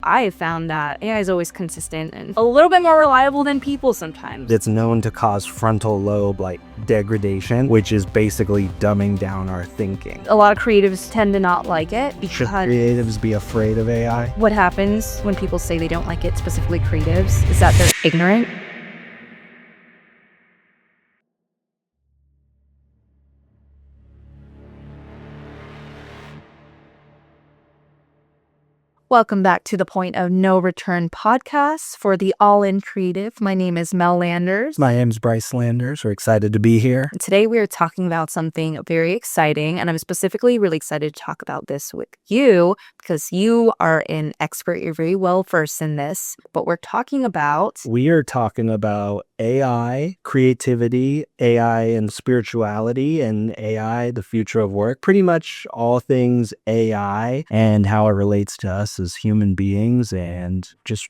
I have found that AI is always consistent and a little bit more reliable than people sometimes. It's known to cause frontal lobe degradation, which is basically dumbing down our thinking. A lot of creatives tend to not like it Should because creatives be afraid of AI? what happens when people say they don't like it, specifically creatives, is that they're ignorant. Welcome back to the Point of No Return podcast for the All-In Creative. My name is Mel Landers. My name's Bryce Landers. We're excited to be here. Today we are talking about something very exciting, and I'm specifically really excited to talk about this with you because you are an expert. You're very well versed in this, but we are talking about AI, creativity, AI and spirituality, and AI, the future of work. Pretty much all things AI and how it relates to us as human beings and just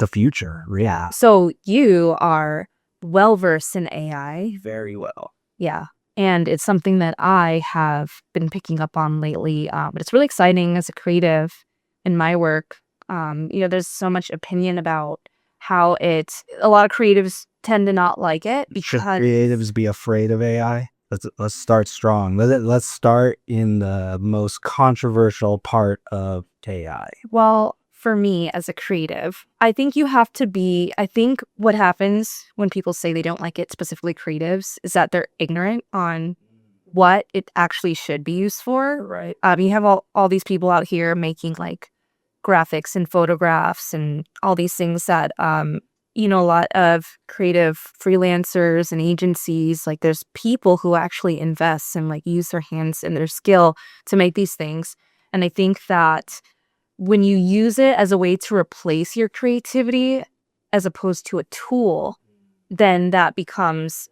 the future. Yeah. So you are well versed in AI. Very well. Yeah. And it's something that I have been picking up on lately. But it's really exciting as a creative in my work. There's so much opinion about how a lot of creatives tend to not like it because Should creatives be afraid of AI? Let's start strong. Let's start in the most controversial part of AI. Well, for me as a creative, I think what happens when people say they don't like it, specifically creatives, is that they're ignorant on what it actually should be used for. Right. You have all these people out here making graphics and photographs and all these things that, a lot of creative freelancers and agencies, there's people who actually invest and use their hands and their skill to make these things. And I think that when you use it as a way to replace your creativity as opposed to a tool, then that becomes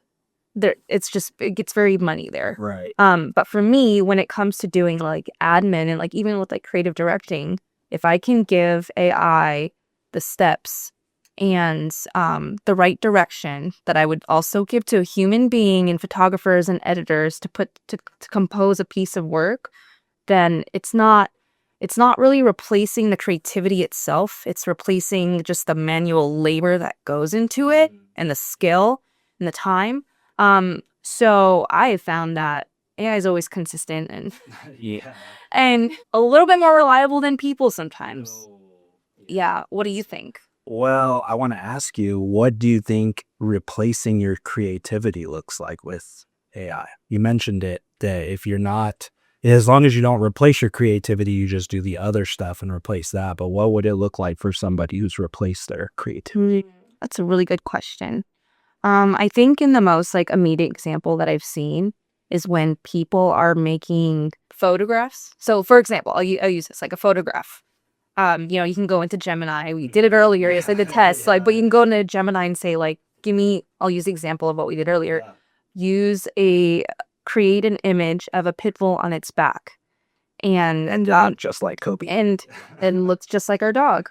there. It gets very muddy there. Right. But for me, when it comes to doing admin and even with creative directing, if I can give AI the steps and the right direction that I would also give to a human being and photographers and editors to compose a piece of work, then it's not really replacing the creativity itself. It's replacing just the manual labor that goes into it and the skill and the time. So I have found that AI is always consistent and and a little bit more reliable than people sometimes. Yeah. What do you think? Well, I want to ask you, what do you think replacing your creativity looks like with AI? You mentioned it, that as long as you don't replace your creativity, you just do the other stuff and replace that. But what would it look like for somebody who's replaced their creativity? That's a really good question. I think in the most immediate example that I've seen is when people are making photographs. So for example, I'll use this a photograph. You can go into Gemini. We did it earlier. It's the test. But you can go into Gemini and say I'll use the example of what we did earlier. Create an image of a pit bull on its back, and just like Kobe, and looks just like our dog,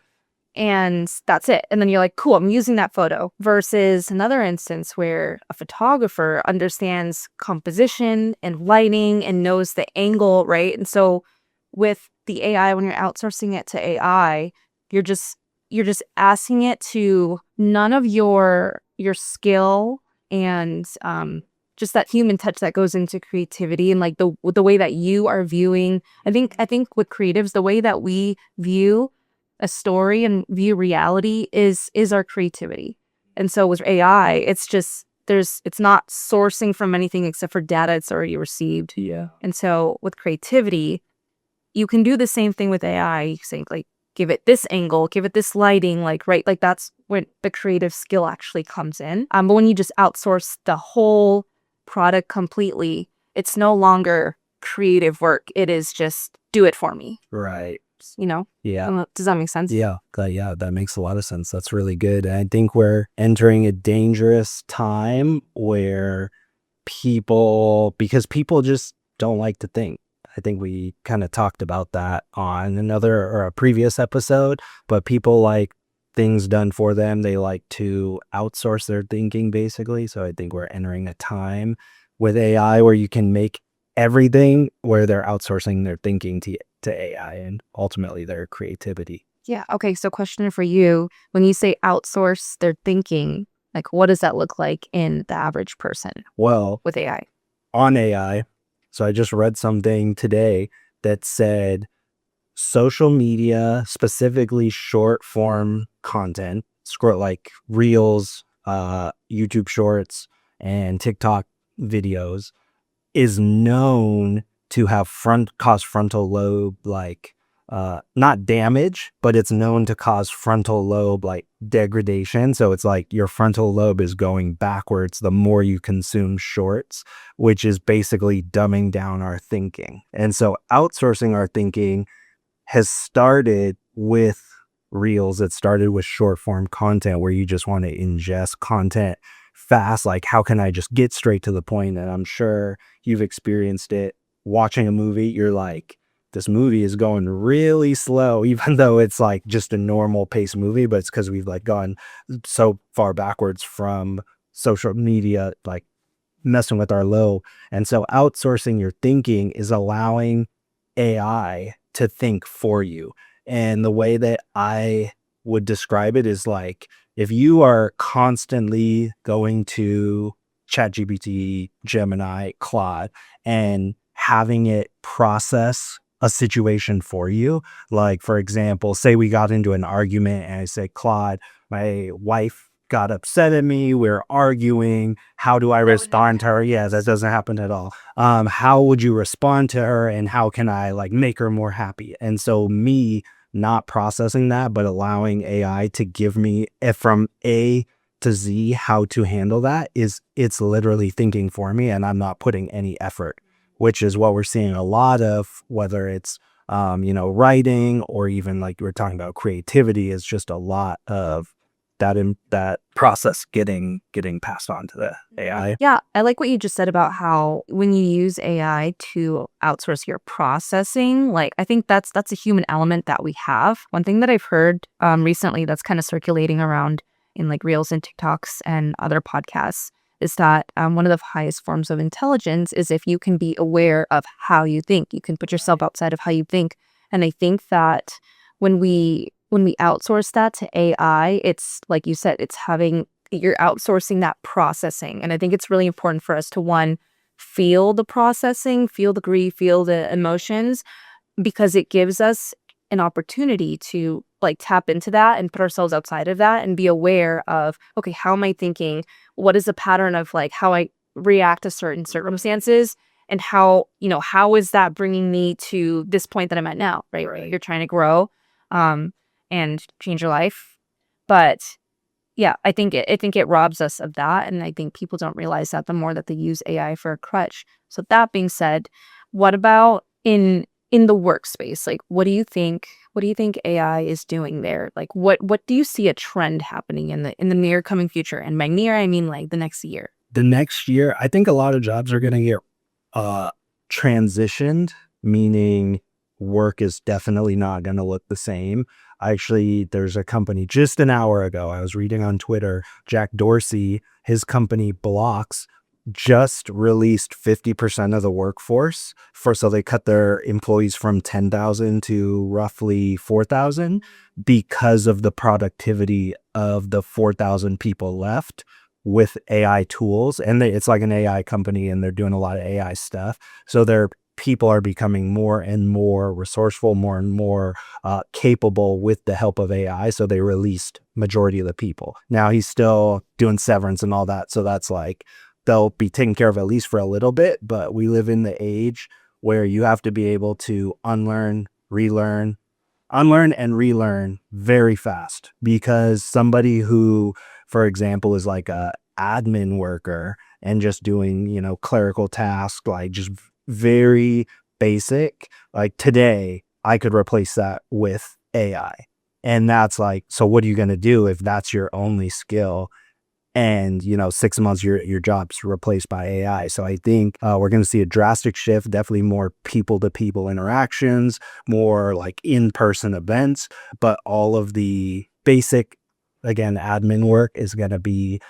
and that's it. And then you're like, cool, I'm using that photo. Versus another instance where a photographer understands composition and lighting and knows the angle, right? And so with the AI, when you're outsourcing it to AI, you're just asking it to none of your skill and just that human touch that goes into creativity and the way that you are viewing. I think with creatives, the way that we view a story and view reality is our creativity. And so with AI, it's not sourcing from anything except for data it's already received. Yeah. And so with creativity, you can do the same thing with AI, saying give it this angle, give it this lighting, that's when the creative skill actually comes in. But when you just outsource the whole product completely, it's no longer creative work. It is just do it for me. Right. Yeah. Does that make sense? Yeah, that makes a lot of sense. That's really good. And I think we're entering a dangerous time where because people just don't like to think. I think we kind of talked about that on a previous episode, but people like things done for them. They like to outsource their thinking, basically. So I think we're entering a time with AI where you can make everything where they're outsourcing their thinking to AI and ultimately their creativity. Yeah. Okay. So, question for you: when you say outsource their thinking, like what does that look like in the average person Well, with AI? on AI, so I just read something today that said social media, specifically short form content, scroll like reels, YouTube shorts, and TikTok videos, is known to have cause frontal lobe not damage, but it's known to cause frontal lobe like degradation. So it's like your frontal lobe is going backwards the more you consume shorts, which is basically dumbing down our thinking. And so outsourcing our thinking has started with reels. It started with short form content where you just want to ingest content fast. Like, how can I just get straight to the point? And I'm sure you've experienced it watching a movie. You're like, this movie is going really slow, even though it's like just a normal pace movie, but it's because we've like gone so far backwards from social media, like messing with our low. And so outsourcing your thinking is allowing AI to think for you. And the way that I would describe it is like if you are constantly going to ChatGPT, Gemini, Claude, and having it process a situation for you. Like, for example, say we got into an argument and I say, Claude, my wife got upset at me. We're arguing. How do I respond to her? Yeah, that doesn't happen at all. How would you respond to her and how can I like make her more happy? And so me not processing that, but allowing AI to give me from A to Z how to handle that it's literally thinking for me and I'm not putting any effort, which is what we're seeing a lot of, whether it's writing or even like we were talking about creativity, is just a lot of that process getting passed on to the AI. Yeah, I like what you just said about how when you use AI to outsource your processing, like I think that's a human element that we have. One thing that I've heard recently that's kind of circulating around in like Reels and TikToks and other podcasts is that one of the highest forms of intelligence is if you can be aware of how you think. You can put yourself outside of how you think. And I think that when we outsource that to AI, it's like you said, you're outsourcing that processing. And I think it's really important for us to one, feel the processing, feel the grief, feel the emotions, because it gives us an opportunity to like tap into that and put ourselves outside of that and be aware of, okay, how am I thinking? What is the pattern of like how I react to certain circumstances? And how is that bringing me to this point that I'm at now, right? Where you're trying to grow and change your life. But yeah, I think it robs us of that, and I think people don't realize that the more that they use AI for a crutch. So that being said, what about in the workspace? Like, what do you think? What do you think AI is doing there? Like, what do you see a trend happening in the near coming future? And by near, I mean like the next year. The next year, I think a lot of jobs are going to get uh, transitioned, meaning work is definitely not going to look the same. Actually, there's a company just an hour ago, I was reading on Twitter, Jack Dorsey, his company Blocks just released 50% of the workforce so they cut their employees from 10,000 to roughly 4,000 because of the productivity of the 4,000 people left with AI tools. And it's like an AI company and they're doing a lot of AI stuff. So their people are becoming more and more resourceful, more and more capable with the help of AI. So they released majority of the people. Now he's still doing severance and all that. So that's like, they'll be taken care of at least for a little bit, but we live in the age where you have to be able to unlearn and relearn very fast, because somebody who, for example, is like a admin worker and just doing, clerical tasks, like just very basic, like today I could replace that with AI. And that's like, so what are you going to do if that's your only skill? And 6 months your job's replaced by AI. So I think we're going to see a drastic shift, definitely more people to people interactions, more like in-person events, but all of the basic again, admin work is going to be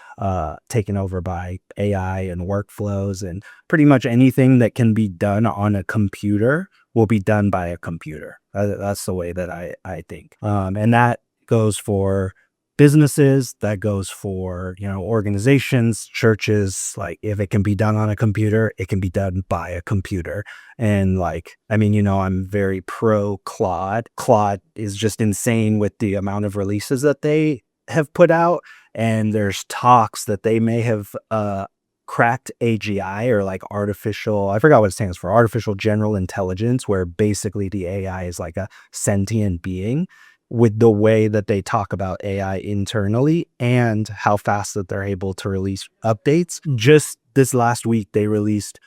taken over by AI and workflows, and pretty much anything that can be done on a computer will be done by a computer. That's the way that I think. And that goes for businesses, that goes for, organizations, churches. Like, if it can be done on a computer, it can be done by a computer. And like, I mean, I'm very pro Claude. Claude is just insane with the amount of releases that they have put out. And there's talks that they may have cracked AGI, or like I forgot what it stands for, artificial general intelligence, where basically the AI is like a sentient being, with the way that they talk about AI internally and how fast that they're able to release updates. Just this last week, they released,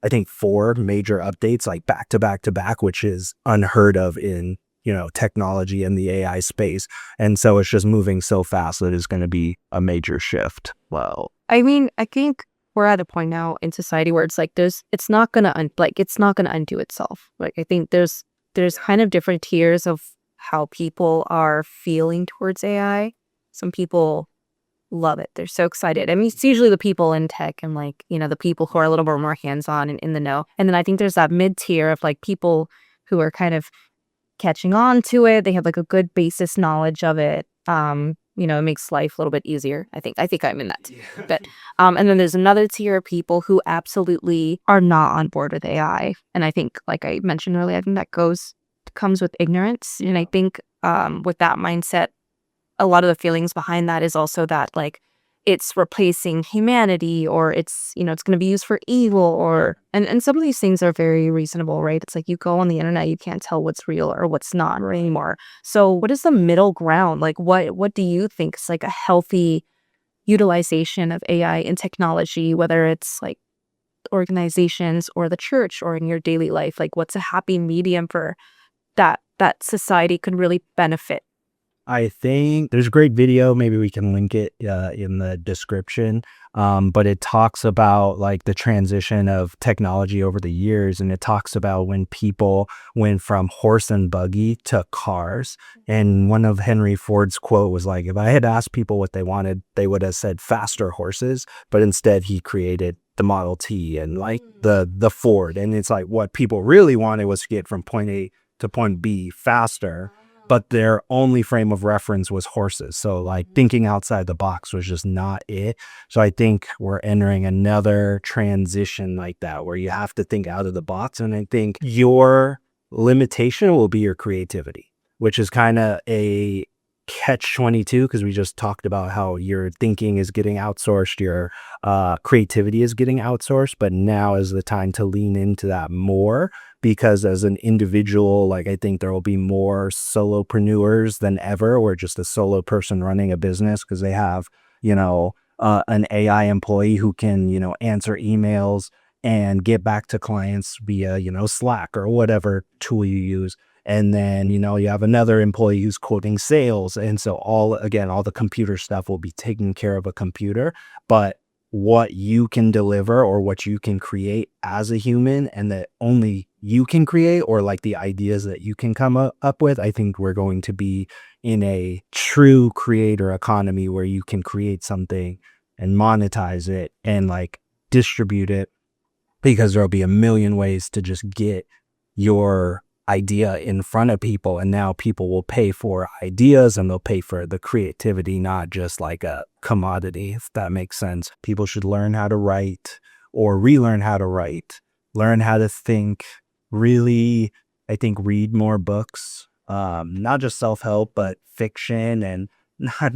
I think, 4 major updates, like back to back to back, which is unheard of in, technology and the AI space. And so it's just moving so fast that it's going to be a major shift. Wow. I mean, I think we're at a point now in society where it's like it's not gonna undo itself. Like, I think there's kind of different tiers of how people are feeling towards AI. Some people love it. They're so excited. I mean, it's usually the people in tech and like, the people who are a little bit more hands-on and in the know. And then I think there's that mid tier of like people who are kind of catching on to it. They have like a good basis knowledge of it. It makes life a little bit easier. I think I'm in that tier. But and then there's another tier of people who absolutely are not on board with AI. And I think, like I mentioned earlier, I think that comes with ignorance. And I think with that mindset, a lot of the feelings behind that is also that like it's replacing humanity, or it's it's going to be used for evil, or and some of these things are very reasonable, right? It's like you go on the internet, you can't tell what's real or what's not anymore. So what is the middle ground? Like what do you think is like a healthy utilization of AI and technology, whether it's like organizations or the church or in your daily life? Like, what's a happy medium for that society could really benefit? I think there's a great video. Maybe we can link it in the description. But it talks about like the transition of technology over the years. And it talks about when people went from horse and buggy to cars. And one of Henry Ford's quote was like, if I had asked people what they wanted, they would have said faster horses. But instead he created the Model T and like the Ford. And it's like what people really wanted was to get from point A to point B faster, but their only frame of reference was horses. So like thinking outside the box was just not it. So I think we're entering another transition like that, where you have to think out of the box. And I think your limitation will be your creativity, which is kind of a catch-22, because we just talked about how your thinking is getting outsourced, your creativity is getting outsourced, but now is the time to lean into that more, because as an individual, like I think there will be more solopreneurs than ever, or just a solo person running a business, because they have, an AI employee who can, answer emails and get back to clients via, Slack or whatever tool you use. And then, you have another employee who's quoting sales. And so all the computer stuff will be taken care of a computer, but what you can deliver or what you can create as a human, and that only you can create, or like the ideas that you can come up with, I think we're going to be in a true creator economy where you can create something and monetize it and like distribute it, because there'll be a million ways to just get your idea in front of people. And now people will pay for ideas, and they'll pay for the creativity, not just like a commodity, if that makes sense. People should learn how to write, or relearn how to write, learn how to think, really, I think, read more books, not just self-help, but fiction, and not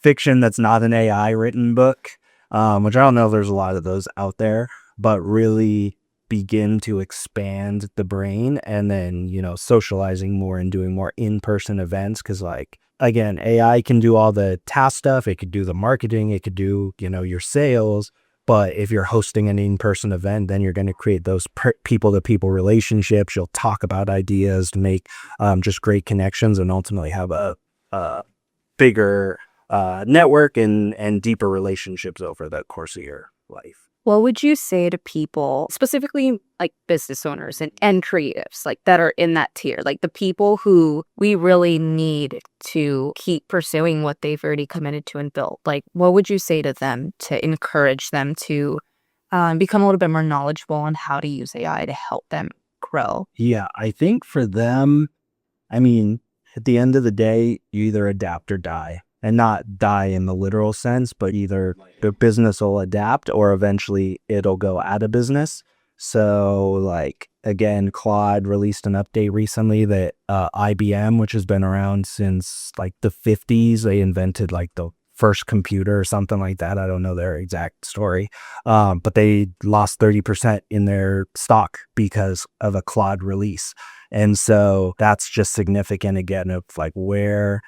fiction that's not an AI written book, which I don't know if there's a lot of those out there, but really begin to expand the brain, and then, socializing more and doing more in-person events. Because like, again, AI can do all the task stuff. It could do the marketing. It could do, your sales. But if you're hosting an in-person event, then you're going to create those people-to-people relationships. You'll talk about ideas to make just great connections, and ultimately have a bigger network and deeper relationships over the course of your life. What would you say to people, specifically like business owners and creatives, like that are in that tier, like the people who we really need to keep pursuing what they've already committed to and built? Like, what would you say to them to encourage them to become a little bit more knowledgeable on how to use AI to help them grow? Yeah, I think for them, I mean, at the end of the day, you either adapt or die. And not die in the literal sense, but either the business will adapt or eventually it'll go out of business. So, like, again, Claude released an update recently that IBM, which has been around since like the 50s, they invented like the first computer or something like that. I don't know their exact story. But they lost 30% in their stock because of a Claude release. And so that's just significant again of like where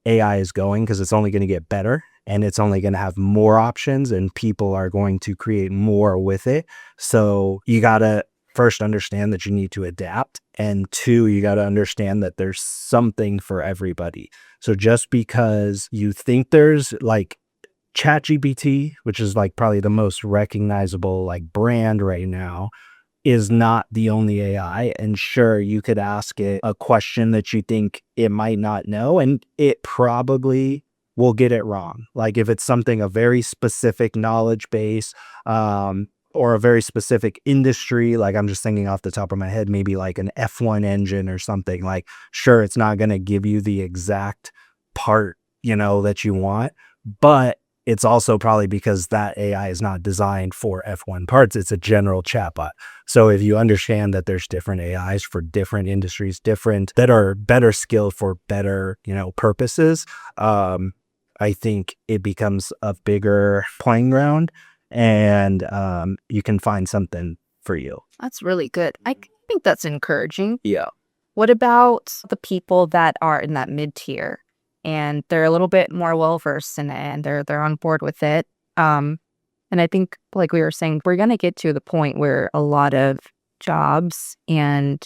AI is going, because it's only going to get better and it's only going to have more options and people are going to create more with it. So you got to first understand that you need to adapt. And two, you got to understand that there's something for everybody. So just because you think there's like ChatGPT, which is like probably the most recognizable like brand right now, is not the only AI. And sure, you could ask it a question that you think it might not know, and it probably will get it wrong. Like if it's something, a very specific knowledge base, or a very specific industry, like I'm just thinking off the top of my head, maybe like an F1 engine or something, like sure, it's not going to give you the exact part, that you want, but it's also probably because that AI is not designed for F1 parts. It's a general chatbot. So if you understand that there's different AIs for different industries, different that are better skilled for better, purposes, I think it becomes a bigger playing ground, and you can find something for you. That's really good. I think that's encouraging. Yeah. What about the people that are in that mid tier and they're a little bit more well versed in it and they're on board with it? And I think, like we were saying, we're gonna get to the point where a lot of jobs and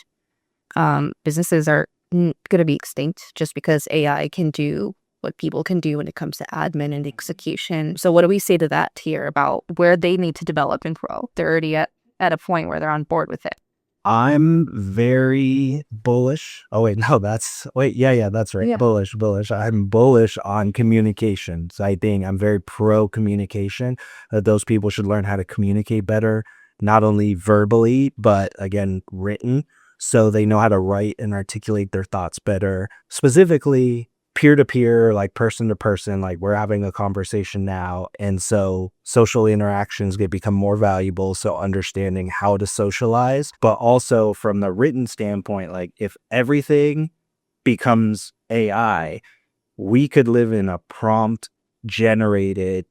businesses are gonna be extinct just because AI can do what people can do when it comes to admin and execution. So what do we say to that tier about where they need to develop and grow? They're already at a point where they're on board with it. I'm very bullish. Oh wait, no, that's right. Yeah. Bullish. I'm bullish on communications. I think I'm very pro communication, that those people should learn how to communicate better, not only verbally, but again, written, so they know how to write and articulate their thoughts better. Specifically, peer to peer, like person to person, like we're having a conversation now. And so social interactions get become more valuable. So understanding how to socialize, but also from the written standpoint, like if everything becomes AI, we could live in a prompt generated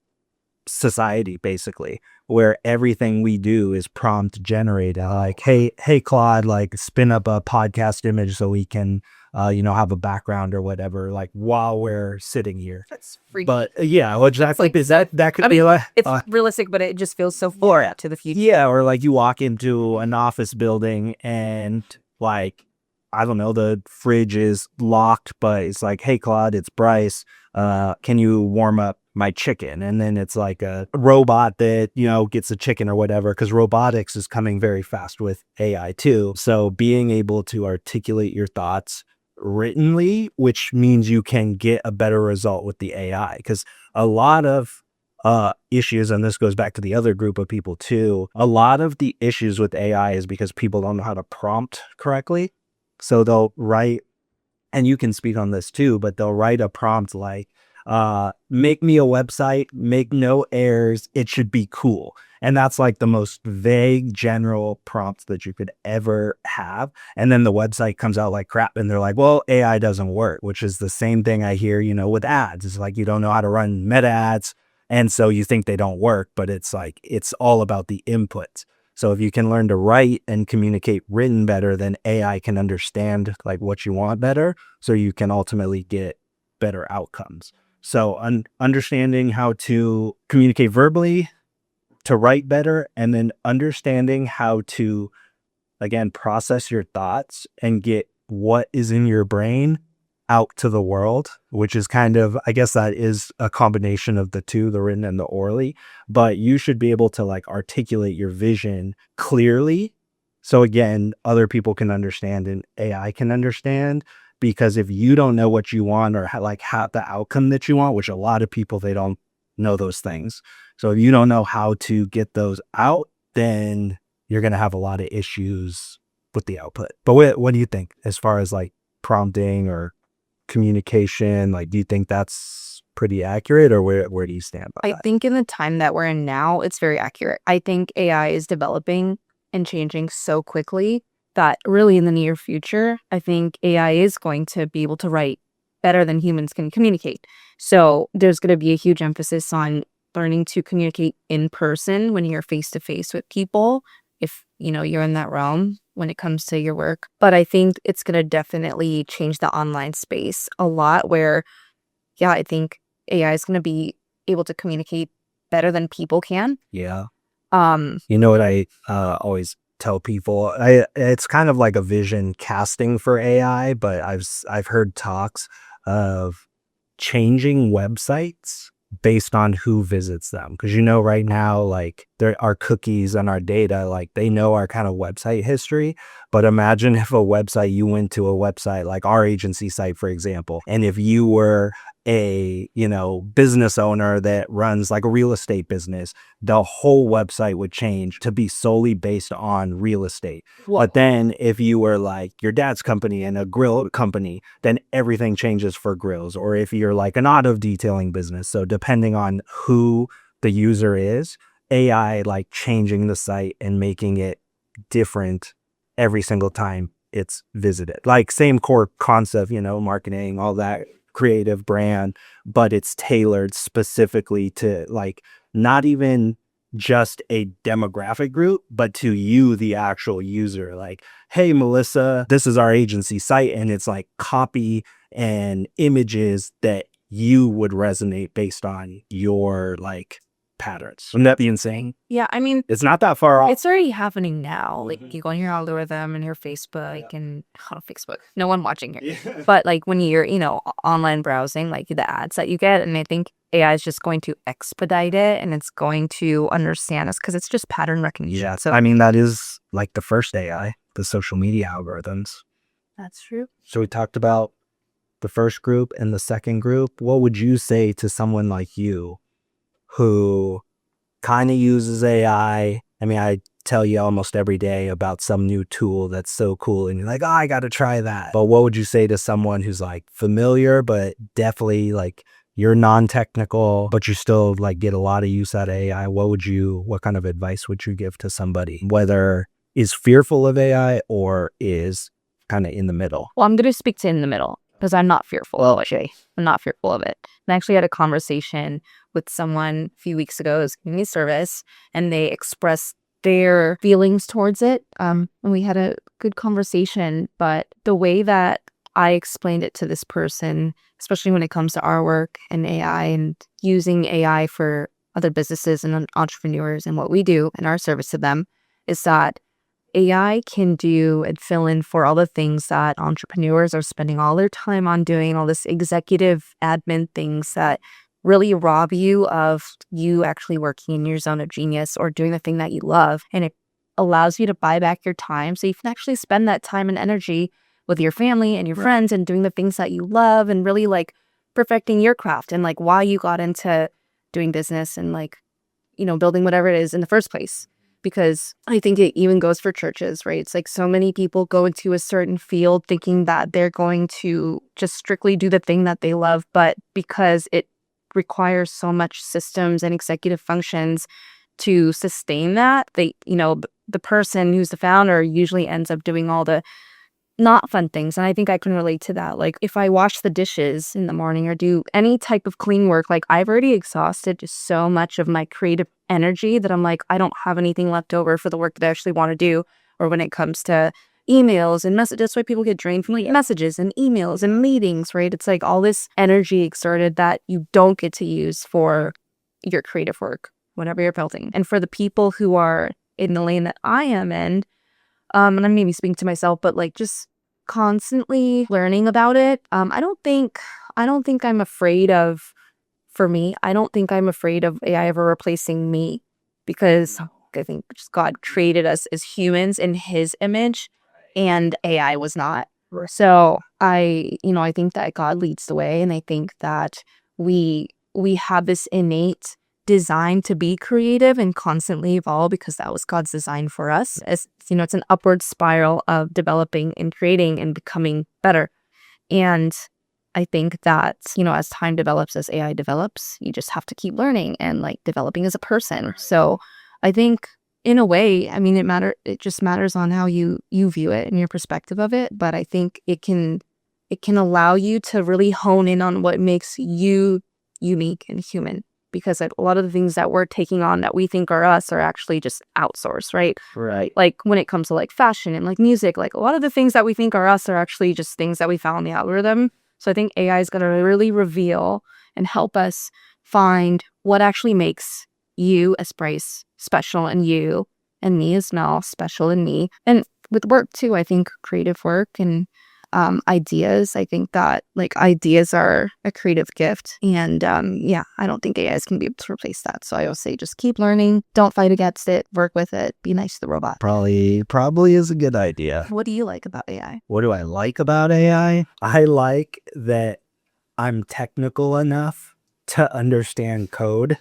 society, basically, where everything we do is prompt generated. Like, hey Claude, like spin up a podcast image so we can have a background or whatever, like while we're sitting here. That's freaky. But yeah, well, exactly. Like, Is that could I be mean, like it's realistic, but it just feels so far out to the future. yeah, or like you walk into an office building and like, I don't know, the fridge is locked, but it's like, hey Claude, it's Bryce. Can you warm up my chicken? And then it's like a robot that, gets a chicken or whatever, because robotics is coming very fast with AI too. So being able to articulate your thoughts writtenly, which means you can get a better result with the AI, because a lot of issues, and this goes back to the other group of people too, a lot of the issues with AI is because people don't know how to prompt correctly. So they'll write, and you can speak on this too, but they'll write a prompt like, make me a website, make no errors, it should be cool. And that's like the most vague general prompt that you could ever have. And then the website comes out like crap, and they're like, well, AI doesn't work, which is the same thing I hear, with ads. It's like, you don't know how to run meta ads, and so you think they don't work, but it's like, it's all about the inputs. So if you can learn to write and communicate written better, then AI can understand like what you want better, so you can ultimately get better outcomes. So understanding how to communicate verbally, to write better, and then understanding how to, again, process your thoughts and get what is in your brain out to the world, which is kind of, I guess that is a combination of the two, the written and the orally, but you should be able to like articulate your vision clearly. So again, other people can understand and AI can understand, because if you don't know what you want or like have the outcome that you want, which a lot of people, they don't know those things. So if you don't know how to get those out, then you're going to have a lot of issues with the output. But what do you think as far as like prompting or communication? Like, do you think that's pretty accurate, or where do you stand by I that? think in the time that we're in now, it's very accurate. I think AI is developing and changing so quickly that really in the near future, I think AI is going to be able to write better than humans can communicate. So there's going to be a huge emphasis on learning to communicate in person when you're face to face with people, if you're in that realm when it comes to your work. But I think it's going to definitely change the online space a lot, where I think AI is going to be able to communicate better than people can. Yeah. Um, You know what I always tell people? It's kind of like a vision casting for AI, but I've heard talks of changing websites based on who visits them. Because right now, like there are cookies on our data, like they know our kind of website history. But imagine if you went to a website like our agency site, for example, and if you were a business owner that runs like a real estate business, the whole website would change to be solely based on real estate. Whoa. But then if you were like your dad's company and a grill company, then everything changes for grills. Or if you're like an auto detailing business, so depending on who the user is, AI like changing the site and making it different every single time it's visited. Like same core concept, marketing, all that, creative brand, but it's tailored specifically to like not even just a demographic group, but to you, the actual user. Like, hey, Melissa, this is our agency site, and it's like copy and images that you would resonate based on your like patterns. Wouldn't that be insane? Yeah, I mean, It's not that far off. it's already happening now. Like you go on your algorithm and your Facebook and on Facebook, no one watching here. Yeah. But like when you're, online browsing, like the ads that you get, and I think AI is just going to expedite it, and it's going to understand us because it's just pattern recognition. Yeah. So I mean, that is like the first AI, the social media algorithms. that's true. So we talked about the first group and the second group. What would you say to someone like you who kind of uses AI? I mean, I tell you almost every day about some new tool that's so cool, and you're like, oh, I got to try that. But what would you say to someone who's like familiar, but definitely like you're non-technical, but you still like get a lot of use out of AI? What kind of advice would you give to somebody, whether is fearful of AI or is kind of in the middle? Well, I'm going to speak to in the middle because I'm not fearful. Well, actually, I'm not fearful of it. And I actually had a conversation with someone a few weeks ago who was giving me service, and they expressed their feelings towards it. And we had a good conversation, but the way that I explained it to this person, especially when it comes to our work and AI and using AI for other businesses and entrepreneurs and what we do and our service to them, is that AI can do and fill in for all the things that entrepreneurs are spending all their time on doing, all this executive admin things that really rob you of you actually working in your zone of genius or doing the thing that you love. And it allows you to buy back your time so you can actually spend that time and energy with your family and your friends and doing the things that you love and really like perfecting your craft and like why you got into doing business and like, building whatever it is in the first place. Because I think it even goes for churches, right? It's like so many people go into a certain field thinking that they're going to just strictly do the thing that they love, but because it requires so much systems and executive functions to sustain that, the person who's the founder usually ends up doing all the not fun things. And I think I can relate to that. Like if I wash the dishes in the morning or do any type of clean work, like I've already exhausted just so much of my creative energy that I'm like, I don't have anything left over for the work that I actually want to do. Or when it comes to emails and messages, that's why people get drained from like messages and emails and meetings, right? It's like all this energy exerted that you don't get to use for your creative work, whatever you're building. And for the people who are in the lane that I am in, and I'm maybe speaking to myself, but like just constantly learning about it. I don't think I'm afraid of, for me, I don't think I'm afraid of AI ever replacing me, because I think just God created us as humans in his image, and AI was not. So I think that God leads the way, and I think that we have this innate design to be creative and constantly evolve, because that was God's design for us. As it's an upward spiral of developing and creating and becoming better. And I think that, as time develops, as AI develops, you just have to keep learning and like developing as a person. So I think in a way, I mean, it just matters on how you view it and your perspective of it. But I think it can allow you to really hone in on what makes you unique and human. Because a lot of the things that we're taking on that we think are us are actually just outsourced, right? Right. Like when it comes to like fashion and like music, like a lot of the things that we think are us are actually just things that we found in the algorithm. So I think AI is going to really reveal and help us find what actually makes you as Bryce special, and you and me as Mel special, and me. And with work too, I think creative work and ideas. I think that like ideas are a creative gift, and yeah, I don't think AIs can be able to replace that. So I always say just keep learning, don't fight against it, work with it, be nice to the robot. Probably is a good idea. What do you like about AI? What do I like about AI? I like that I'm technical enough to understand code,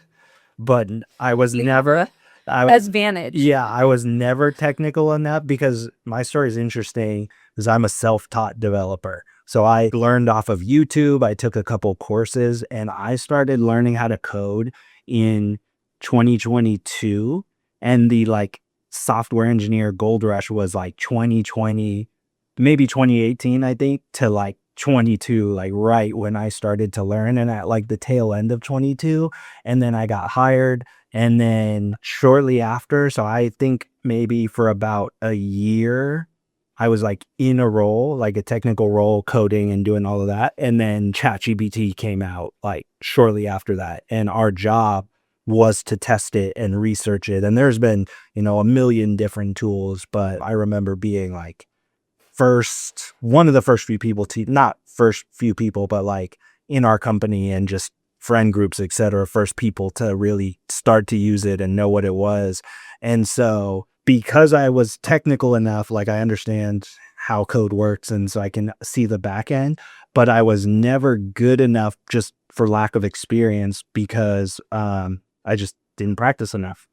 but I was never. As Vantage. Yeah, I was never technical enough, because my story is interesting because I'm a self-taught developer. So I learned off of YouTube. I took a couple courses and I started learning how to code in 2022. And the like software engineer gold rush was like 2020, maybe 2018, I think, to like 22, like right when I started to learn, and at like the tail end of 22. And then I got hired. And then shortly after, so I think maybe for about a year, I was like in a role, like a technical role, coding and doing all of that. And then ChatGPT came out like shortly after that. And our job was to test it and research it. And there's been, a million different tools, but I remember being like one of the first few people not first few people, but like in our company and just friend groups, etc., first people to really start to use it and know what it was. And so because I was technical enough, like I understand how code works, and so I can see the back end, but I was never good enough just for lack of experience, because I just didn't practice enough.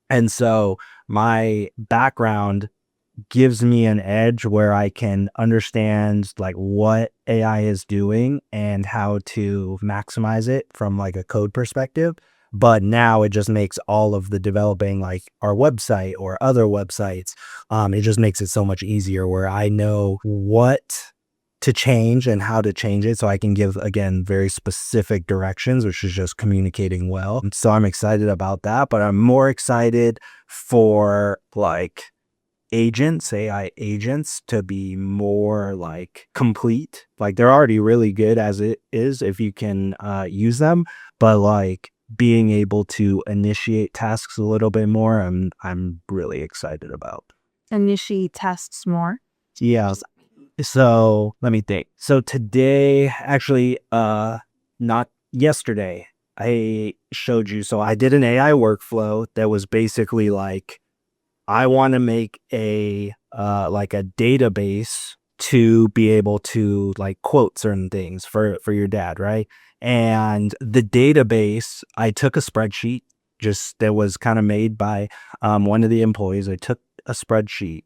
And so my background gives me an edge where I can understand like what AI is doing and how to maximize it from like a code perspective. But now it just makes all of the developing, like our website or other websites, it just makes it so much easier, where I know what to change and how to change it, so I can give, again, very specific directions, which is just communicating well. So I'm excited about that, but I'm more excited for like AI agents to be more like complete. Like they're already really good as it is if you can use them, but like being able to initiate tasks a little bit more, I'm really excited about. Initiate tests more. Yeah. So let me think. So today, actually, not yesterday, I showed you. So I did an AI workflow that was basically like, I want to make a like a database to be able to like quote certain things for your dad, right? And the database, I took a spreadsheet just that was kind of made by one of the employees. I took a spreadsheet,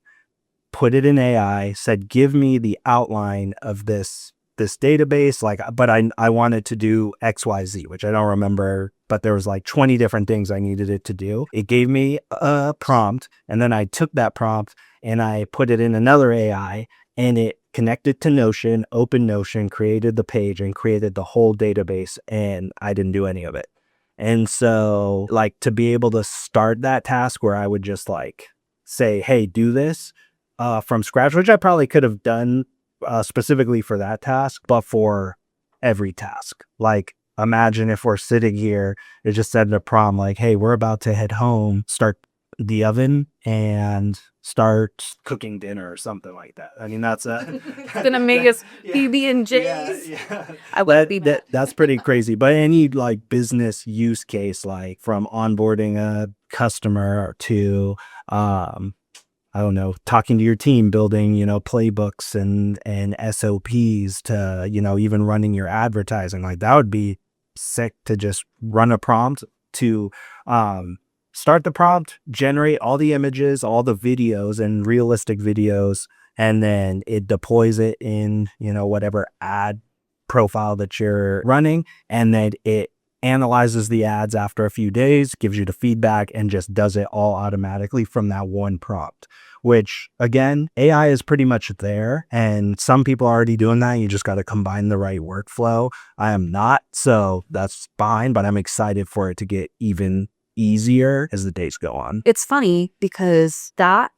put it in AI, said, give me the outline of this database, like, but I wanted to do XYZ, which I don't remember, but there was like 20 different things I needed it to do. It gave me a prompt, and then I took that prompt and I put it in another AI, and it connected to Notion, opened Notion, created the page, and created the whole database, and I didn't do any of it. And so like to be able to start that task where I would just like say, hey, do this from scratch, which I probably could have done specifically for that task, but for every task. Like, imagine if we're sitting here, it just said in a prompt like, hey, we're about to head home, start the oven and start cooking dinner or something like that. I mean, that's a Gonna make us PB and J's. I would be that's pretty crazy. But any like business use case, like from onboarding a customer to I don't know, talking to your team, building, playbooks and SOPs to, even running your advertising. Like that would be sick to just run a prompt to start the prompt, generate all the images, all the videos and realistic videos, and then it deploys it in, whatever ad profile that you're running, and then it analyzes the ads after a few days, gives you the feedback, and just does it all automatically from that one prompt. Which, again, AI is pretty much there, and some people are already doing that. You just got to combine the right workflow. I am not, so that's fine, but I'm excited for it to get even easier as the days go on. It's funny because that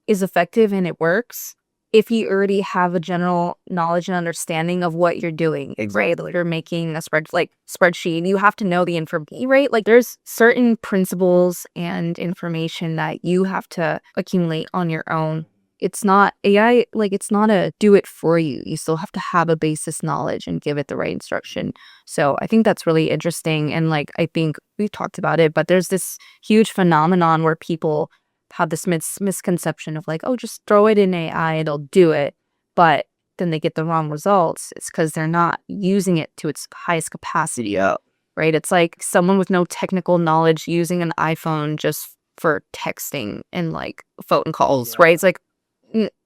is effective and it works if you already have a general knowledge and understanding of what you're doing, right? Like you're making a spreadsheet, you have to know the information, right? Like there's certain principles and information that you have to accumulate on your own. It's not AI, like it's not a do it for you. You still have to have a basis knowledge and give it the right instruction. So I think that's really interesting. And like, I think we've talked about it, but there's this huge phenomenon where people have this misconception of like, oh, just throw it in AI, it'll do it. But then they get the wrong results. It's because they're not using it to its highest capacity, right? It's like someone with no technical knowledge using an iPhone just for texting and like phone calls, right? It's like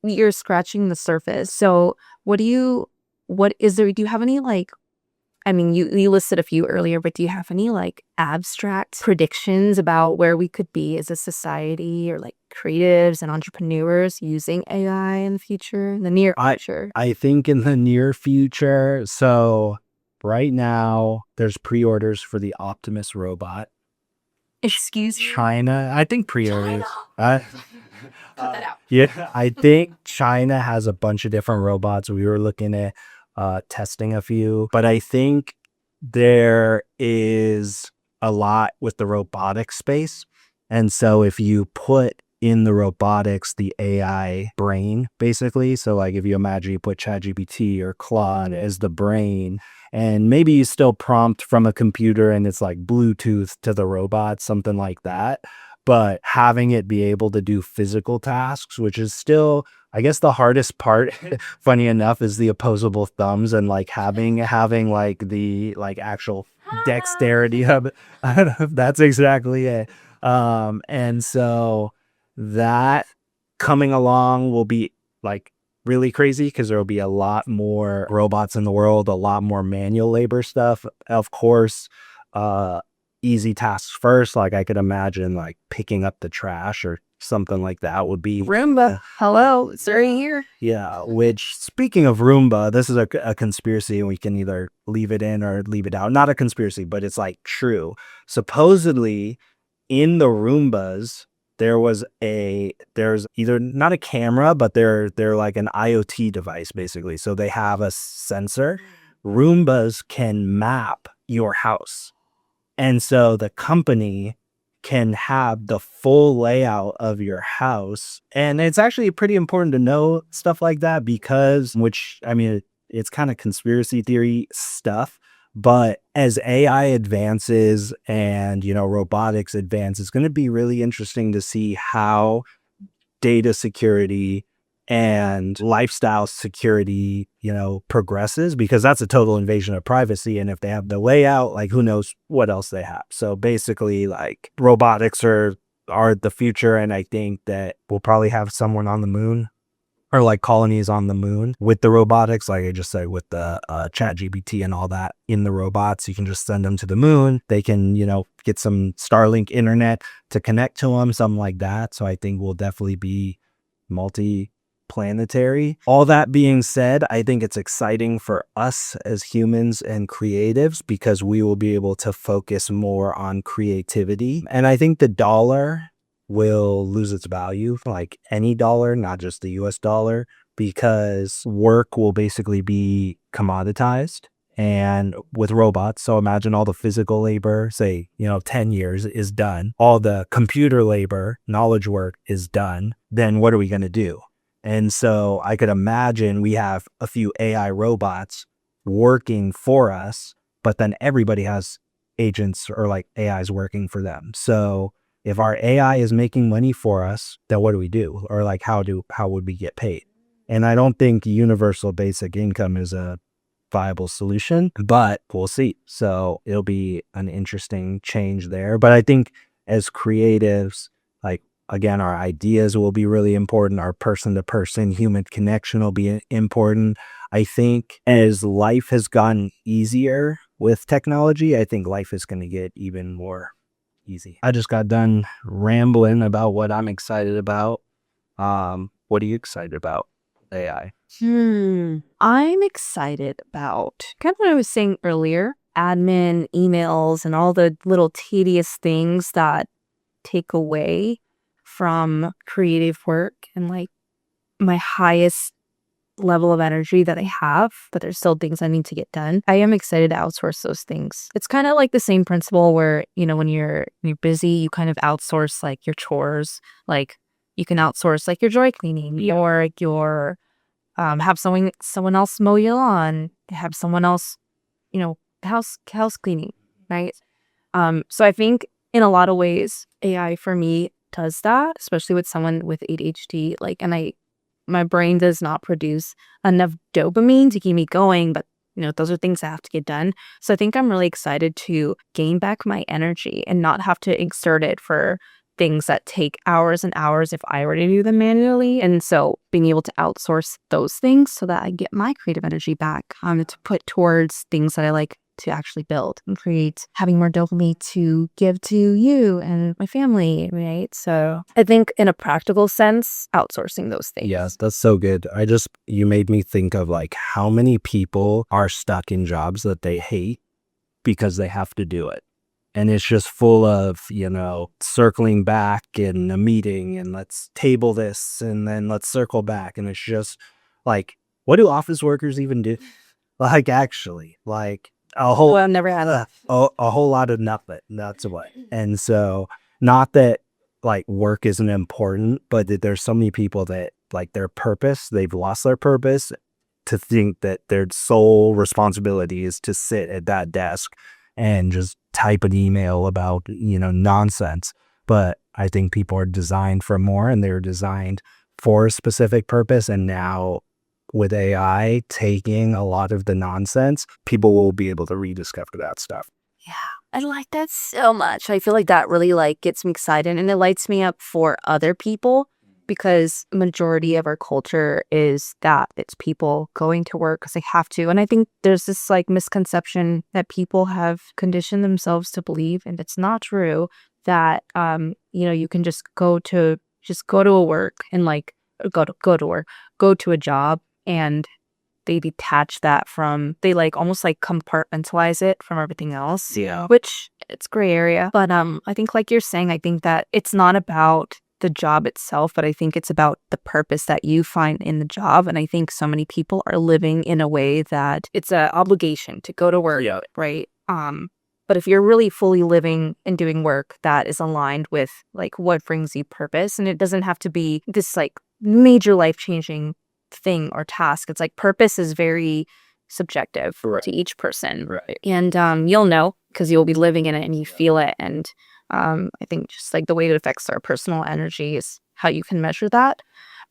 you're scratching the surface. So do you have any like, I mean, you listed a few earlier, but do you have any like abstract predictions about where we could be as a society or like creatives and entrepreneurs using AI in the future, in the near future? I think in the near future, so right now there's pre-orders for the Optimus robot. Excuse me? China, I think pre-orders. Cut that out. Yeah, I think China has a bunch of different robots. We were looking at testing a few, but I think there is a lot with the robotics space. And so if you put in the robotics the AI brain, basically, so like if you imagine you put ChatGPT or Claude as the brain, and maybe you still prompt from a computer and it's like Bluetooth to the robot, something like that. But having it be able to do physical tasks, which is still, I guess, the hardest part, funny enough, is the opposable thumbs and like having like the like actual dexterity of it. I don't know if that's exactly it. And so that coming along will be like really crazy because there will be a lot more robots in the world, a lot more manual labor stuff. Of course, easy tasks first. Like I could imagine like picking up the trash or something like that would be Roomba, hello, it's right here. Yeah, which speaking of Roomba, this is a conspiracy and we can either leave it in or leave it out. Not a conspiracy, but it's like true. Supposedly in the Roombas, there's either not a camera, but they're like an IoT device basically. So they have a sensor. Roombas can map your house. And so the company can have the full layout of your house. And it's actually pretty important to know stuff like that because, which, I mean, it's kind of conspiracy theory stuff. But as AI advances and, robotics advances, it's going to be really interesting to see how data security and lifestyle security, progresses, because that's a total invasion of privacy. And if they have the layout, like who knows what else they have. So basically like robotics are the future. And I think that we'll probably have someone on the moon or like colonies on the moon with the robotics. Like I just said, with the ChatGPT and all that in the robots, you can just send them to the moon. They can, get some Starlink internet to connect to them, something like that. So I think we'll definitely be multi-planetary. All that being said, I think it's exciting for us as humans and creatives because we will be able to focus more on creativity. And I think the dollar will lose its value, like any dollar, not just the US dollar, because work will basically be commoditized and with robots. So imagine all the physical labor, say, 10 years is done. All the computer labor, knowledge work is done. Then what are we going to do? And so I could imagine we have a few AI robots working for us, but then everybody has agents or like AIs working for them. So if our AI is making money for us, then what do we do? Or like how would we get paid? And I don't think universal basic income is a viable solution, but we'll see. So it'll be an interesting change there. But I think as creatives, like again, our ideas will be really important. Our person to person human connection will be important. I think as life has gotten easier with technology, I think life is going to get even more easy. I just got done rambling about what I'm excited about. What are you excited about? AI. I'm excited about kind of what I was saying earlier, admin, emails, and all the little tedious things that take away from creative work and like my highest level of energy that I have, but there's still things I need to get done. I am excited to outsource those things. It's kind of like the same principle where, when you're busy, you kind of outsource like your chores. Like you can outsource like your dry cleaning or your have someone else mow your lawn, have someone else, house cleaning, right? So I think in a lot of ways, AI for me does that, especially with someone with ADHD. Like, and my brain does not produce enough dopamine to keep me going, but those are things that have to get done. So I think I'm really excited to gain back my energy and not have to exert it for things that take hours and hours if I were to do them manually. And so being able to outsource those things so that I get my creative energy back to put towards things that I like to actually build and create, having more dopamine to give to you and my family, right? So I think in a practical sense, outsourcing those things. Yes, that's so good. You made me think of like how many people are stuck in jobs that they hate because they have to do it. And it's just full of, circling back in a meeting and let's table this and then let's circle back. And it's just like, what do office workers even do? Like, actually, like a whole, I've never had that. a whole lot of nothing. That's what. And so, not that like work isn't important, but that there's so many people that like their purpose, they've lost their purpose to think that their sole responsibility is to sit at that desk and just type an email about, nonsense. But I think people are designed for more and they're designed for a specific purpose. And now with AI taking a lot of the nonsense, people will be able to rediscover that stuff. Yeah, I like that so much. I feel like that really like gets me excited and it lights me up for other people because majority of our culture is that it's people going to work because they have to. And I think there's this like misconception that people have conditioned themselves to believe, and it's not true, that you can just go to a work and like go to a job and they detach that from, they like almost like compartmentalize it from everything else. Yeah. Which it's gray area. But I think like you're saying, I think that it's not about the job itself, but I think it's about the purpose that you find in the job. And I think so many people are living in a way that it's an obligation to go to work, right? But if you're really fully living and doing work that is aligned with like what brings you purpose, and it doesn't have to be this like major life-changing thing or task. It's like purpose is very subjective to each person. Right. And you'll know because you'll be living in it and you feel it. And I think just like the way it affects our personal energy is how you can measure that.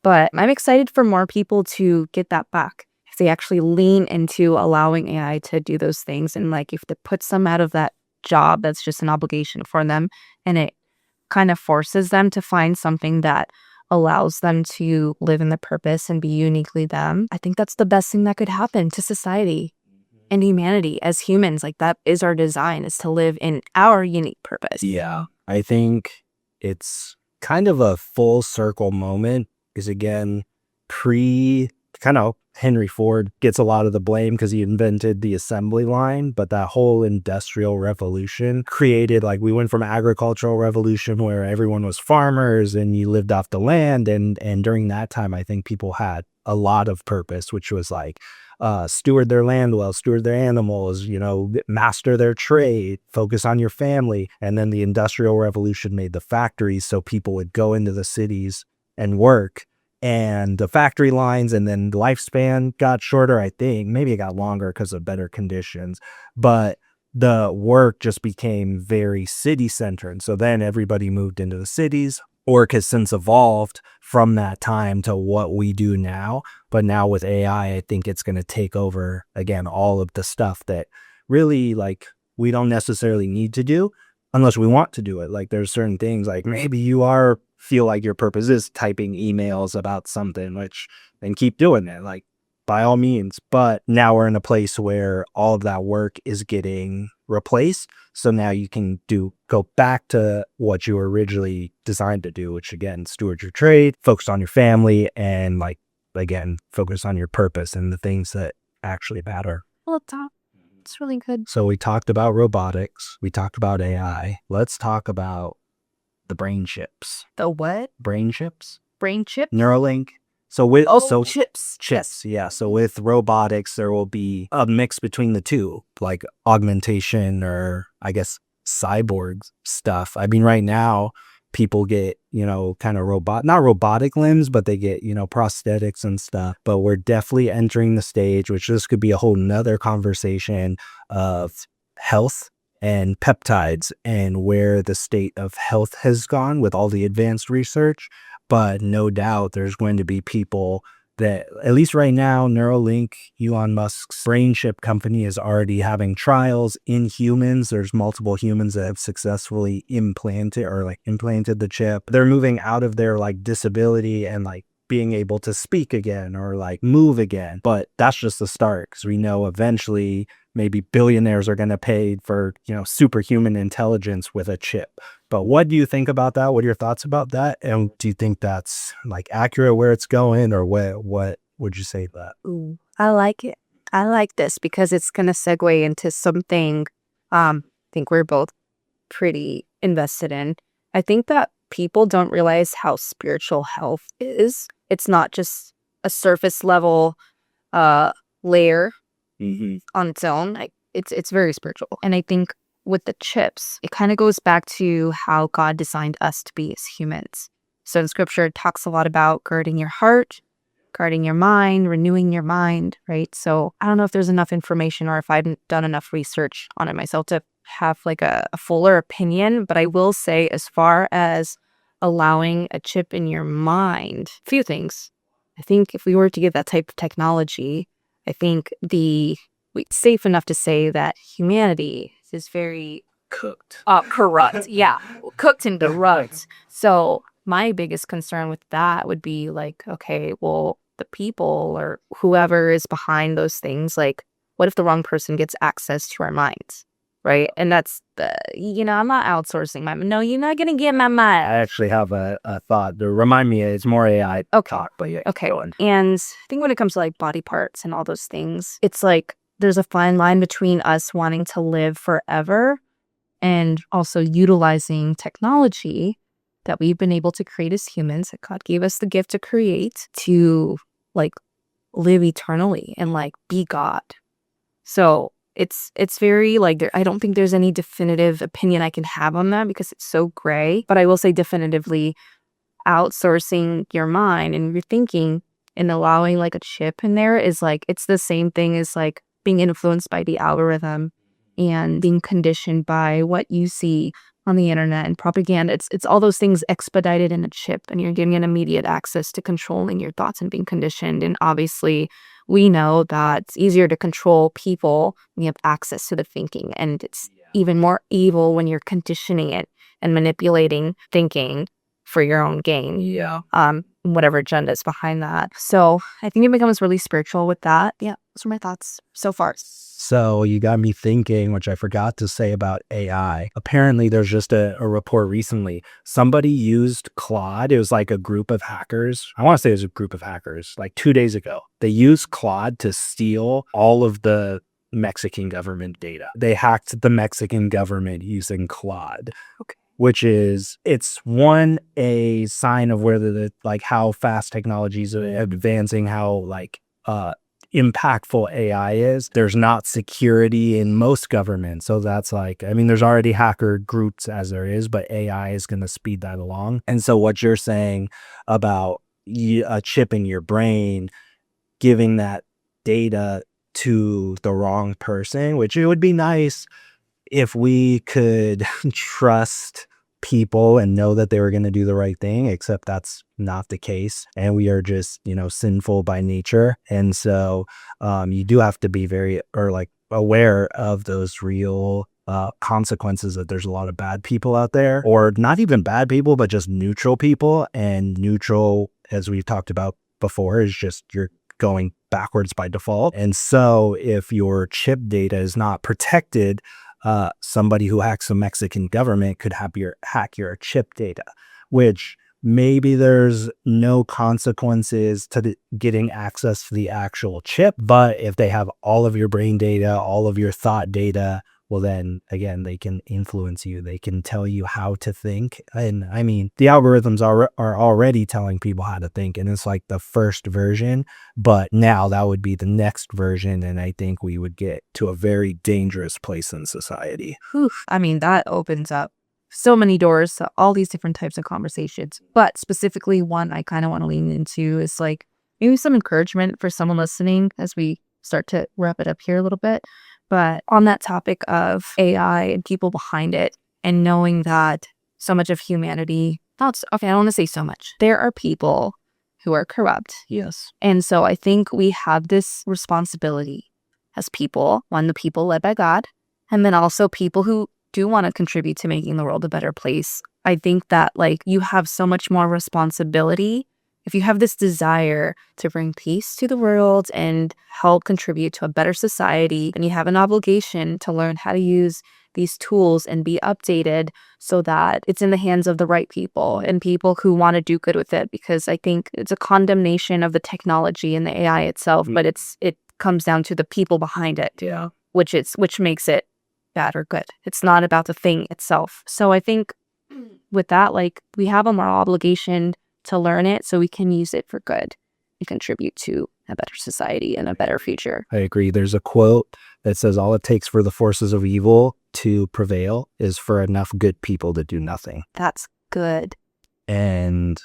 But I'm excited for more people to get that back. If they actually lean into allowing AI to do those things, and like if it puts them out of that job that's just an obligation for them, and it kind of forces them to find something that allows them to live in the purpose and be uniquely them, I think that's the best thing that could happen to society and humanity as humans. Like that is our design, is to live in our unique purpose. Yeah. I think it's kind of a full circle moment because again, Henry Ford gets a lot of the blame because he invented the assembly line, but that whole industrial revolution created, like, we went from agricultural revolution where everyone was farmers and you lived off the land. And during that time, I think people had a lot of purpose, which was like, steward their land well, steward their animals, master their trade, focus on your family. And then the Industrial Revolution made the factories so people would go into the cities and work. And the factory lines, and then the lifespan got shorter, I think. Maybe it got longer because of better conditions. But the work just became very city-centered. So then everybody moved into the cities. Work has since evolved from that time to what we do now. But now with AI, I think it's going to take over, again, all of the stuff that really, like, we don't necessarily need to do unless we want to do it. Like, there's certain things, like maybe you feel like your purpose is typing emails about something, and keep doing it, like, by all means. But now we're in a place where all of that work is getting replaced. So now you can go back to what you were originally designed to do, which, again, steward your trade, focus on your family, and, like, again, focus on your purpose and the things that actually matter. Well, it's really good. So we talked about robotics. We talked about AI. Let's talk about the brain chips. The what? Brain chips? Brain chip? Neuralink. So with chips. chips, yeah. So with robotics, there will be a mix between the two, like augmentation, or I guess cyborg stuff. I mean, right now people get, kind of not robotic limbs, but they get, prosthetics and stuff. But we're definitely entering the stage, which this could be a whole nother conversation, of health and peptides and where the state of health has gone with all the advanced research. But no doubt there's going to be people that, at least right now, Neuralink, Elon Musk's brain chip company, is already having trials in humans. There's multiple humans that have successfully implanted the chip. They're moving out of their disability and being able to speak again or move again. But that's just the start, because we know eventually maybe billionaires are going to pay for, superhuman intelligence with a chip. But what do you think about that? What are your thoughts about that? And do you think that's accurate where it's going, or what would you say to that? Ooh, I like it. I like this because it's going to segue into something I think we're both pretty invested in. I think that people don't realize how spiritual health is. It's not just a surface level layer on its own. It's very spiritual. And I think with the chips, it kind of goes back to how God designed us to be as humans. So in scripture, it talks a lot about guarding your heart, guarding your mind, renewing your mind, right? So I don't know if there's enough information or if I've done enough research on it myself to have a fuller opinion. But I will say, as far as allowing a chip in your mind, a few things. I think if we were to get that type of technology, I think it's safe enough to say that humanity is very Cooked. Corrupt. Yeah. Cooked and corrupt. So my biggest concern with that would be okay, well, the people or whoever is behind those things, what if the wrong person gets access to our minds? Right. And that's I'm not outsourcing no, you're not going to get my mind. I actually have a thought to remind me. It's more AI talk, but yeah. Okay. And I think when it comes to body parts and all those things, it's there's a fine line between us wanting to live forever and also utilizing technology that we've been able to create as humans, that God gave us the gift to create, to live eternally and be God. So it's very I don't think there's any definitive opinion I can have on that because it's so gray. But I will say definitively, outsourcing your mind and your thinking and allowing a chip in there is it's the same thing as being influenced by the algorithm and being conditioned by what you see on the internet and propaganda. It's all those things expedited in a chip, and you're getting an immediate access to controlling your thoughts and being conditioned. And obviously, we know that it's easier to control people when you have access to the thinking, and it's even more evil when you're conditioning it and manipulating thinking for your own gain. Yeah. Whatever agenda is behind that. So I think it becomes really spiritual with that. Yeah, those are my thoughts so far. So you got me thinking, which I forgot to say about AI. Apparently, there's just a report recently. Somebody used Claude. It was a group of hackers. I want to say it was a group of hackers, 2 days ago. They used Claude to steal all of the Mexican government data. They hacked the Mexican government using Claude. Okay. Which is, it's a sign of whether how fast technology is advancing, how impactful AI is. There's not security in most governments. So that's like, I mean, there's already hacker groups as there is, but AI is going to speed that along. And so what you're saying about a chip in your brain, giving that data to the wrong person, which it would be nice if we could trust people and know that they were going to do the right thing, except that's not the case. And we are just, sinful by nature. And so you do have to be very aware of those real consequences, that there's a lot of bad people out there, or not even bad people, but just neutral people. And neutral, as we've talked about before, is just you're going backwards by default. And so if your chip data is not protected, somebody who hacks the Mexican government could hack your chip data, which maybe there's no consequences to getting access to the actual chip. But if they have all of your brain data, all of your thought data, well, then again, they can influence you. They can tell you how to think. And I mean, the algorithms are already telling people how to think, and it's like the first version, but now that would be the next version. And I think we would get to a very dangerous place in society. Whew. I mean, that opens up so many doors to all these different types of conversations. But specifically, one I kind of want to lean into is like maybe some encouragement for someone listening as we start to wrap it up here a little bit. But on that topic of AI and people behind it, and knowing that so much of humanity, I don't want to say so much. There are people who are corrupt. Yes. And so I think we have this responsibility as people, the people led by God, and then also people who do want to contribute to making the world a better place. I think that you have so much more responsibility if you have this desire to bring peace to the world and help contribute to a better society, then you have an obligation to learn how to use these tools and be updated so that it's in the hands of the right people and people who want to do good with it. Because I think it's a condemnation of the technology and the AI itself, but it comes down to the people behind it, which makes it bad or good. It's not about the thing itself. So I think with that, we have a moral obligation to learn it so we can use it for good and contribute to a better society and a better future. I agree. There's a quote that says all it takes for the forces of evil to prevail is for enough good people to do nothing. That's good. And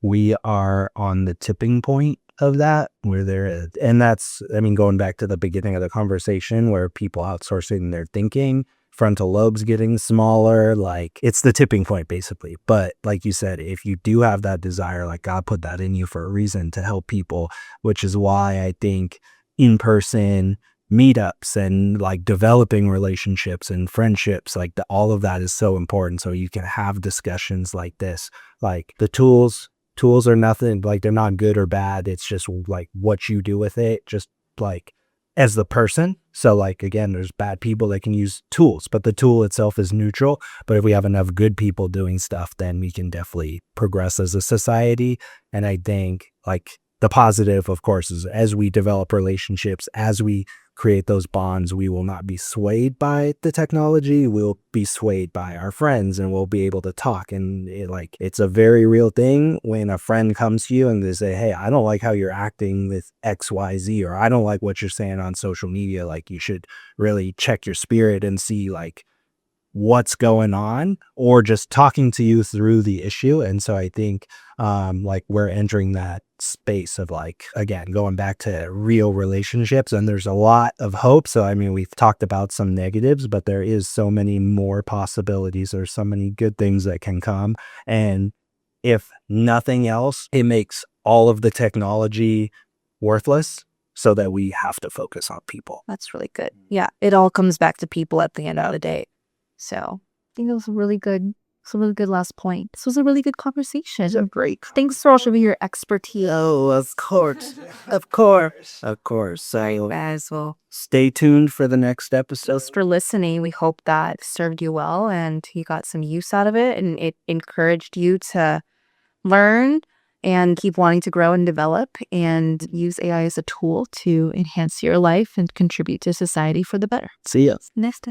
we are on the tipping point of that, where and that's, going back to the beginning of the conversation, where people outsourcing their thinking, frontal lobes getting smaller, it's the tipping point basically. But like you said, if you do have that desire, God put that in you for a reason, to help people, which is why I think in-person meetups and developing relationships and friendships, all of that is so important. So you can have discussions like this. The tools are nothing, they're not good or bad. It's just what you do with it, just as the person. So again, there's bad people that can use tools, but the tool itself is neutral. But if we have enough good people doing stuff, then we can definitely progress as a society. And I think the positive, of course, is as we develop relationships, as we create those bonds, we will not be swayed by the technology. We'll be swayed by our friends, and we'll be able to talk. And it's a very real thing when a friend comes to you and they say, hey, I don't like how you're acting with XYZ, or I don't like what you're saying on social media. You should really check your spirit and see what's going on, or just talking to you through the issue. And so I think we're entering that space of again, going back to real relationships, and there's a lot of hope. So we've talked about some negatives, but there is so many more possibilities. There's so many good things that can come. And if nothing else, it makes all of the technology worthless, so that we have to focus on people. That's really good. Yeah, it all comes back to people at the end of the day. So I think it was a really good last point. This was a really good conversation. So great. Thanks for showing your expertise. Oh, of course. Of course. So As well. Stay tuned for the next episode. Thanks for listening. We hope that served you well and you got some use out of it, and it encouraged you to learn and keep wanting to grow and develop and use AI as a tool to enhance your life and contribute to society for the better. See ya. Neste.